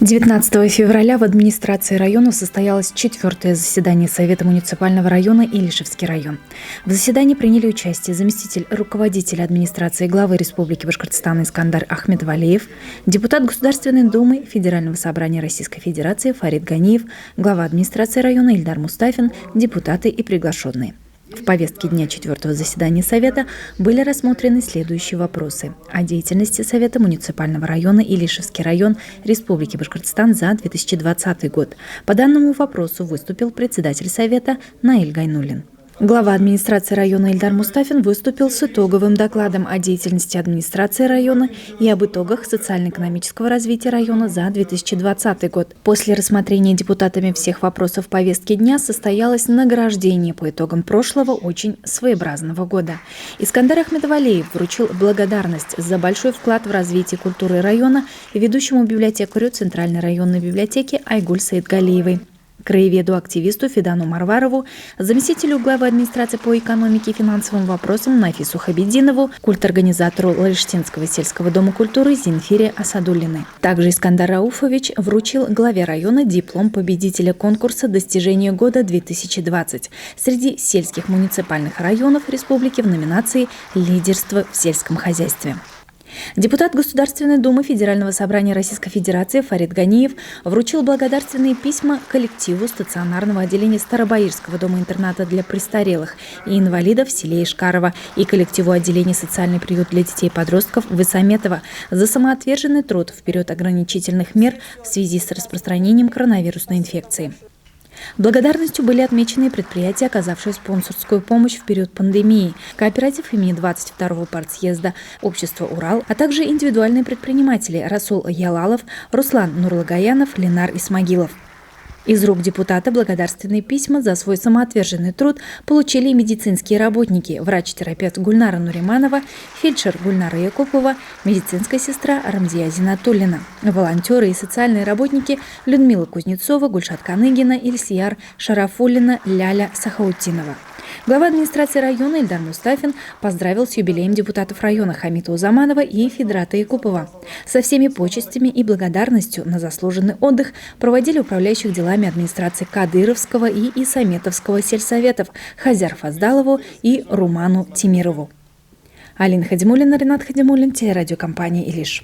19 февраля в администрации района состоялось 4-е заседание Совета муниципального района Илишевский район. В заседании приняли участие заместитель руководителя администрации главы Республики Башкортостан Искандар Ахмедвалиев, депутат Государственной Думы Федерального собрания Российской Федерации Фарид Ганиев, глава администрации района Ильдар Мустафин, депутаты и приглашенные. В повестке дня 4-го заседания Совета были рассмотрены следующие вопросы о деятельности Совета муниципального района Илишевский район Республики Башкортостан за 2020 год. По данному вопросу выступил председатель Совета Наиль Гайнуллин. Глава администрации района Ильдар Мустафин выступил с итоговым докладом о деятельности администрации района и об итогах социально-экономического развития района за 2020 год. После рассмотрения депутатами всех вопросов повестки дня состоялось награждение по итогам прошлого очень своеобразного года. Искандар Ахмедвалиев вручил благодарность за большой вклад в развитие культуры района ведущему библиотекарю Центральной районной библиотеки Айгуль Саидгалиевой, краеведу-активисту Фидану Марварову, заместителю главы администрации по экономике и финансовым вопросам Нафису Хабидинову, культорганизатору Лариштинского сельского дома культуры Зинфире Асадуллиной. Также Искандар Рауфович вручил главе района диплом победителя конкурса «Достижение года 2020» среди сельских муниципальных районов республики в номинации «Лидерство в сельском хозяйстве». Депутат Государственной Думы Федерального собрания Российской Федерации Фарид Ганиев вручил благодарственные письма коллективу стационарного отделения Старобаирского дома-интерната для престарелых и инвалидов в селе Ишкарово и коллективу отделения «Социальный приют для детей и подростков» в Исаметово за самоотверженный труд в период ограничительных мер в связи с распространением коронавирусной инфекции. Благодарностью были отмечены предприятия, оказавшие спонсорскую помощь в период пандемии, кооператив имени 22-го партсъезда, общество «Урал», а также индивидуальные предприниматели Расул Ялалов, Руслан Нурлагаянов, Ленар Исмагилов. Из рук депутата благодарственные письма за свой самоотверженный труд получили и медицинские работники, врач-терапевт Гульнара Нуриманова, фельдшер Гульнара Якупова, медицинская сестра Рамзия Зинатуллина, волонтеры и социальные работники Людмила Кузнецова, Гульшат Каныгина, Ильсияр Шарафуллина, Ляля Сахаутдинова. Глава администрации района Ильдар Мустафин поздравил с юбилеем депутатов района Хамита Узаманова и Федрата Якупова. Со всеми почестями и благодарностью на заслуженный отдых проводили управляющих делами администрации Кадыровского и Исаметовского сельсоветов Хазяр Фаздалову и Руману Тимирову. Алина Хадимуллина, Ренат Хадимуллин, телерадиокомпания «Илиш».